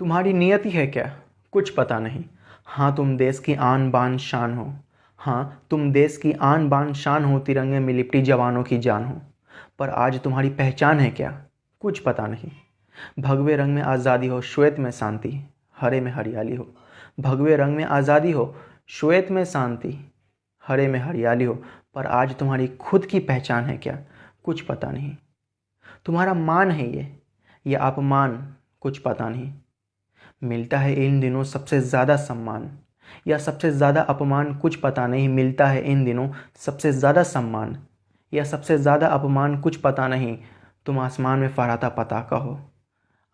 तुम्हारी नियति है क्या, कुछ पता नहीं। हाँ तुम देश की आन बान शान हो। हाँ तुम देश की आन बान शान हो, तिरंगे में लिपटी जवानों की जान हो। पर आज तुम्हारी पहचान है क्या, कुछ पता नहीं। भगवे रंग में आज़ादी हो, श्वेत में शांति, हरे में हरियाली हो। भगवे रंग में आज़ादी हो, श्वेत में शांति, हरे में हरियाली हो। पर आज तुम्हारी खुद की पहचान है क्या, कुछ पता नहीं। तुम्हारा मान है ये अपमान, कुछ पता नहीं। मिलता है इन दिनों सबसे ज़्यादा सम्मान या सबसे ज़्यादा अपमान, कुछ पता नहीं। मिलता है इन दिनों सबसे ज़्यादा सम्मान या सबसे ज़्यादा अपमान, कुछ पता नहीं। तुम आसमान में फहराता पताका हो,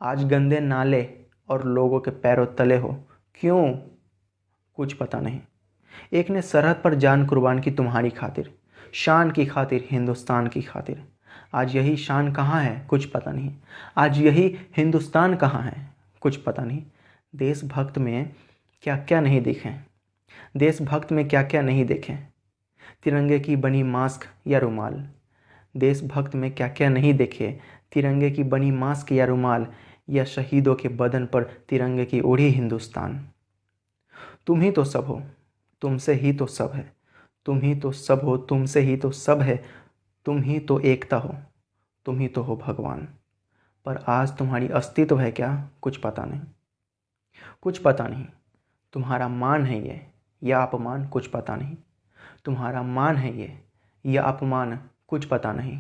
आज गंदे नाले और लोगों के पैरों तले हो। क्यों, कुछ पता नहीं। एक ने सरहद पर जान कुर्बान की तुम्हारी खातिर, शान की खातिर, हिंदुस्तान की खातिर। आज यही शान कहाँ है, कुछ पता नहीं। आज यही हिंदुस्तान कहाँ है, कुछ पता नहीं। देशभक्त में क्या क्या नहीं देखें, देशभक्त में क्या क्या नहीं देखें। तिरंगे की बनी मास्क या रुमाल, देशभक्त में क्या क्या नहीं देखे। तिरंगे की बनी मास्क या रुमाल, या शहीदों के बदन पर तिरंगे की ओढ़ी हिंदुस्तान। तुम ही तो सब हो, तुमसे ही तो सब है। तुम ही तो सब हो, तुमसे ही तो सब है। तुम ही तो एकता हो, तुम ही तो हो भगवान। पर आज तुम्हारी अस्तित्व है क्या, कुछ पता नहीं। कुछ पता नहीं। तुम्हारा मान है ये या अपमान, कुछ पता नहीं। तुम्हारा मान है ये या अपमान, कुछ पता नहीं।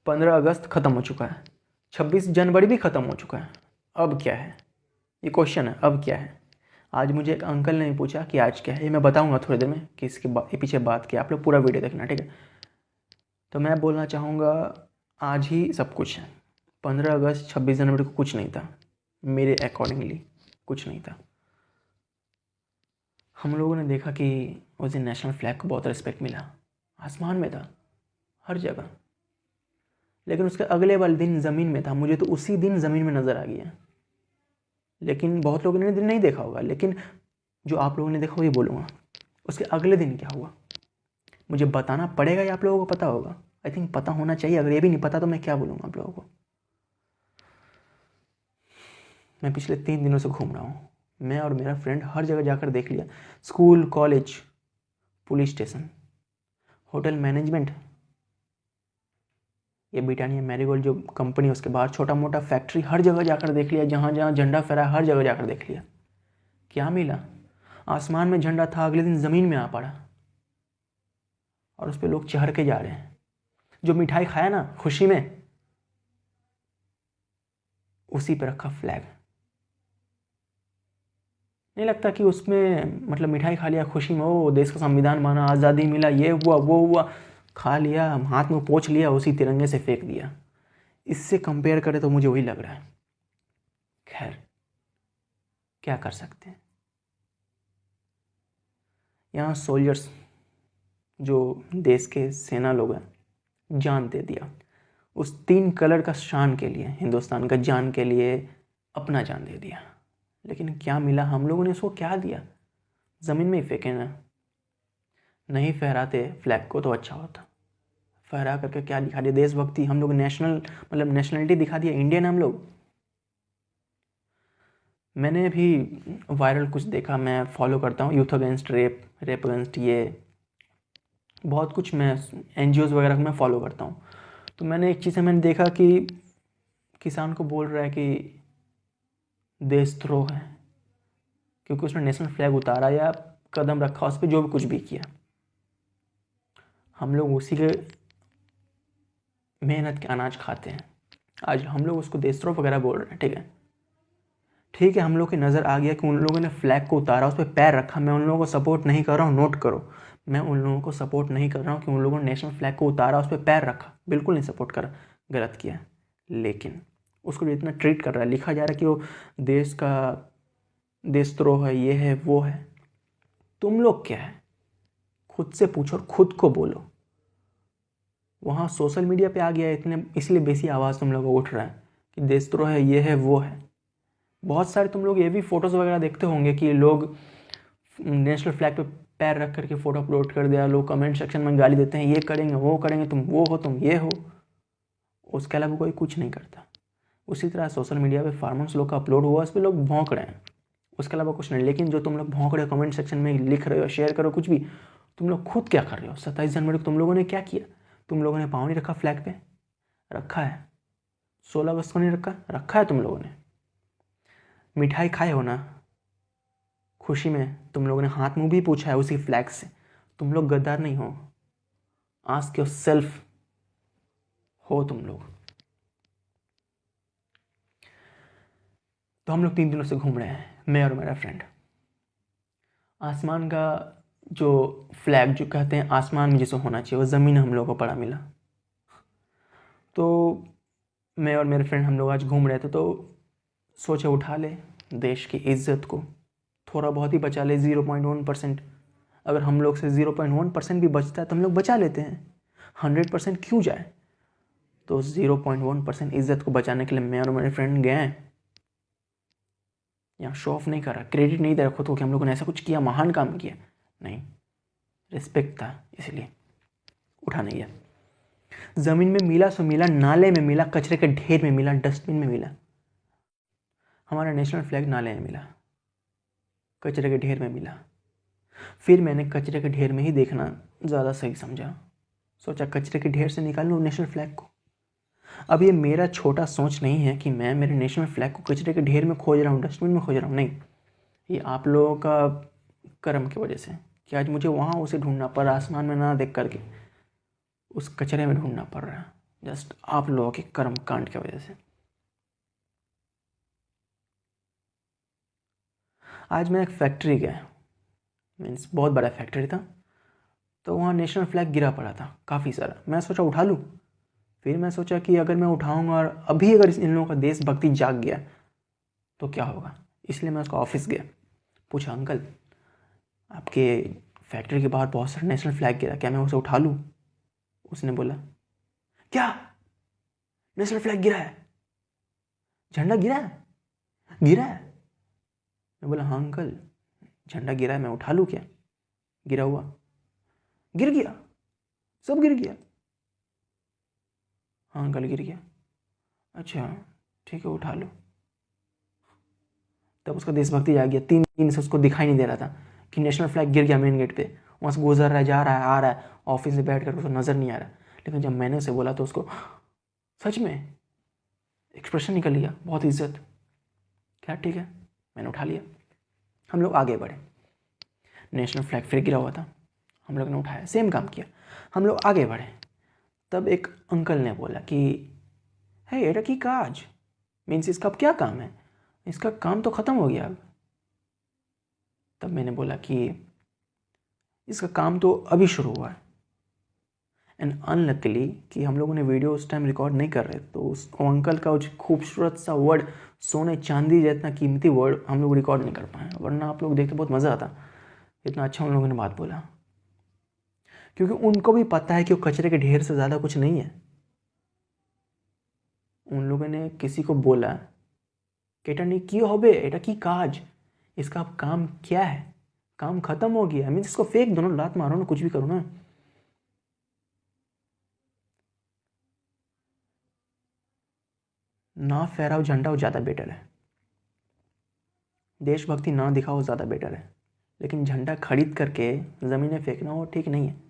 15 अगस्त ख़त्म हो चुका है, 26 जनवरी भी ख़त्म हो चुका है। अब क्या है, ये क्वेश्चन है, अब क्या है। आज मुझे एक अंकल ने पूछा कि आज क्या है, ये मैं बताऊंगा थोड़ी देर में कि इसके ये पीछे बात क्या। आप लोग पूरा वीडियो देखना, ठीक है। तो मैं बोलना चाहूँगा, आज ही सब कुछ है। 15 अगस्त 26 जनवरी को कुछ नहीं था, मेरे अकॉर्डिंगली कुछ नहीं था। हम लोगों ने देखा कि उस दिन नेशनल फ्लैग को बहुत रिस्पेक्ट मिला, आसमान में था हर जगह। लेकिन उसके अगले वाले दिन ज़मीन में था, मुझे तो उसी दिन ज़मीन में नज़र आ गया। लेकिन बहुत लोगों ने दिन नहीं देखा होगा, लेकिन जो आप लोगों ने देखा वही बोलूँगा। उसके अगले दिन क्या हुआ मुझे बताना पड़ेगा या आप लोगों को पता होगा। आई थिंक पता होना चाहिए, अगर ये भी नहीं पता तो मैं क्या बोलूँगा आप लोगों को। मैं पिछले 3 दिनों से घूम रहा हूँ, मैं और मेरा फ्रेंड हर जगह जाकर देख लिया। School, college, police station, hotel management, ये ब्रिटानिया मैरीगोल्ड जो कंपनी है उसके बाहर छोटा मोटा फैक्ट्री, हर जगह जाकर देख लिया। जहाँ जहाँ झंडा फहरा हर जगह जाकर देख लिया। क्या मिला, आसमान में झंडा था, अगले दिन ज़मीन में आ पड़ा और उस पर लोग चढ़ के जा रहे हैं। जो मिठाई खाया ना खुशी में, उसी पे रखा फ्लैग। नहीं लगता कि उसमें मतलब मिठाई खा लिया खुशी में, ओ देश का संविधान माना, आज़ादी मिला, ये हुआ वो हुआ, खा लिया, हाथ में पोंछ लिया, उसी तिरंगे से फेंक दिया। इससे कंपेयर करें तो मुझे वही लग रहा है। खैर क्या कर सकते हैं। यहाँ सोल्जर्स जो देश के सेना लोग हैं, जान दे दिया उस 3 कलर का शान के लिए, हिंदुस्तान का जान के लिए अपना जान दे दिया। लेकिन क्या मिला, हम लोगों ने उसको क्या दिया, ज़मीन में ही फेंके ना। नहीं फहराते फ्लैग को तो अच्छा होता, फहरा करके क्या दिखा दिया, देशभक्ति। हम लोग नेशनल मतलब नेशनलिटी दिखा दिया, इंडियन हम लोग। मैंने भी वायरल कुछ देखा, मैं फॉलो करता हूँ youth against rape, rape against ये बहुत कुछ, मैं NGOs वगैरह को मैं फॉलो करता हूँ। तो मैंने एक चीज़ मैंने देखा कि किसान को बोल रहा है कि देशद्रोह है क्योंकि उसने नेशनल फ्लैग उतारा या कदम रखा उस पर, जो भी कुछ भी किया। हम लोग उसी के मेहनत के अनाज खाते हैं, आज हम लोग उसको देशद्रोह वगैरह बोल रहे हैं। ठीक है, ठीक है, हम लोग की नज़र आ गया कि उन लोगों ने फ्लैग को उतारा, उस पर पैर रखा। मैं उन लोगों को सपोर्ट नहीं कर रहा हूँ, नोट करो, मैं उन लोगों को सपोर्ट नहीं कर रहा हूँ कि उन लोगों ने नेशनल फ्लैग को उतारा, उस पर पैर रखा, बिल्कुल नहीं सपोर्ट करा, गलत किया। लेकिन उसको जितना ट्रीट कर रहा है, लिखा जा रहा है कि वो देश का देशद्रोह है, ये है वो है। तुम लोग क्या है, खुद से पूछो और खुद को बोलो। वहाँ सोशल मीडिया पे आ गया इतने, इसलिए बेसी आवाज़ तुम लोगों को उठ रहा है कि देशद्रोह है, ये है वो है। बहुत सारे तुम लोग ये भी फ़ोटोज़ वगैरह देखते होंगे कि लोग नेशनल फ्लैग पे पैर रख करके फ़ोटो अपलोड कर दिया, लोग कमेंट सेक्शन में गाली देते हैं, ये करेंगे वो करेंगे, तुम वो हो तुम ये हो। उसके अलावा कोई कुछ नहीं करता। उसी तरह सोशल मीडिया पे फार्मर्स लोग का अपलोड हुआ, उस पर लोग भौंक रहे हैं, उसके अलावा कुछ नहीं। लेकिन जो तुम लोग भौंक रहे हो, कमेंट सेक्शन में लिख रहे हो, शेयर करो, कुछ भी, तुम लोग खुद क्या कर रहे हो? 27 जनवरी को तुम लोगों ने क्या किया? तुम लोगों ने पाँव नहीं रखा फ्लैग पे? रखा है। 16 अगस्त को नहीं रखा? रखा है तुम लोगों ने। मिठाई खाए हो ना खुशी में? तुम लोगों ने हाथ मुंह भी पूछा है उसी फ्लैग से। तुम लोग गद्दार नहीं हो। आस्क योरसेल्फ, हो तुम लोग? तो हम लोग 3 दिनों से घूम रहे हैं, मैं और मेरा फ्रेंड। आसमान का जो फ्लैग जो कहते हैं आसमान में जैसे होना चाहिए, वो ज़मीन हम लोगों को पड़ा मिला। तो मैं और मेरे फ्रेंड हम लोग आज घूम रहे थे, तो सोचे उठा ले देश की इज्जत को, थोड़ा बहुत ही बचा ले, 0.1%। अगर हम लोग से 0.1% भी बचता है तो हम लोग बचा लेते हैं, 100% क्यों जाए? तो 0.1% इज्जत को बचाने के लिए मैं और मेरे फ्रेंड गए हैं। यहाँ शो ऑफ नहीं कर रहा, क्रेडिट नहीं दे रहा खुद को कि हम लोगों ने ऐसा कुछ किया, महान काम किया, नहीं, रिस्पेक्ट था इसलिए उठा नहीं गया। ज़मीन में मिला सो मिला, नाले में मिला, कचरे के ढेर में मिला, डस्टबिन में मिला। हमारा नेशनल फ्लैग नाले में मिला, कचरे के ढेर में मिला। फिर मैंने कचरे के ढेर में ही देखना ज़्यादा सही समझा, सोचा कचरे के ढेर से निकाल लूँ नेशनल फ्लैग को। अब ये मेरा छोटा सोच नहीं है कि मैं मेरे नेशनल फ्लैग को कचरे के ढेर में खोज रहा हूँ, डस्टबिन में खोज रहा हूँ, नहीं। ये आप लोगों का कर्म की वजह से कि आज मुझे वहाँ उसे ढूंढना पड़ रहा, आसमान में ना देख करके उस कचरे में ढूंढना पड़ रहा है, जस्ट आप लोगों के कर्म कांड की वजह से। आज मैं एक फैक्ट्री गया, मीन्स बहुत बड़ा फैक्ट्री था, तो वहाँ नेशनल फ्लैग गिरा पड़ा था काफ़ी सारा। मैं सोचा उठा लूँ। फिर मैं सोचा कि अगर मैं उठाऊँगा और अभी अगर इन लोगों का देशभक्ति जाग गया तो क्या होगा, इसलिए मैं उसका ऑफिस गया, पूछा अंकल आपके फैक्ट्री के बाहर बहुत सारा नेशनल फ्लैग गिरा, क्या मैं उसे उठा लूँ? उसने बोला क्या नेशनल फ्लैग गिरा है, झंडा गिरा है? गिरा है? मैं बोला हाँ अंकल झंडा गिरा है, मैं उठा लूँ क्या? गिरा हुआ? गिर गया, सब गिर गया? हाँ अंकल गिर गया। अच्छा ठीक है उठा लो। तब उसका देशभक्ति जाग गया। 3 दिन से उसको दिखाई नहीं दे रहा था कि नेशनल फ्लैग गिर गया मेन गेट पे, वहाँ से गुजर रहा है, जा रहा है, आ रहा है, ऑफिस में बैठ कर उसको नज़र नहीं आ रहा। लेकिन जब मैंने उसे बोला तो उसको सच में एक्सप्रेशन निकल लिया, बहुत इज्जत। क्या ठीक है, मैंने उठा लिया। हम लोग आगे बढ़े, नेशनल फ्लैग फिर गिरा हुआ था, हम लोग ने उठाया, सेम काम किया, हम लोग आगे बढ़े। तब एक अंकल ने बोला कि है एटा की काज, मीन्स इसका अब क्या काम है, इसका काम तो ख़त्म हो गया अब। तब मैंने बोला कि इसका काम तो अभी शुरू हुआ है। एंड अनलकीली कि हम लोगों ने वीडियो उस टाइम रिकॉर्ड नहीं कर रहे, तो उस अंकल का कुछ खूबसूरत सा वर्ड, सोने चांदी जितना कीमती वर्ड हम लोग रिकॉर्ड नहीं कर पाए, वरना आप लोग देखते बहुत मज़ा आता, इतना अच्छा उन लोगों ने बात बोला। क्योंकि उनको भी पता है कि वो कचरे के ढेर से ज़्यादा कुछ नहीं है। उन लोगों ने किसी को बोला कि एटा नहीं क्यों होबे, एटा की काज, इसका अब काम क्या है, काम खत्म हो गया, मीन्स इसको फेंक दो ना, लात मारो ना, कुछ भी करो ना। ना फहराओ झंडा वो ज़्यादा बेटर है, देशभक्ति ना दिखाओ ज़्यादा बेटर है, लेकिन झंडा खरीद करके ज़मीन में फेंकना वो ठीक नहीं है।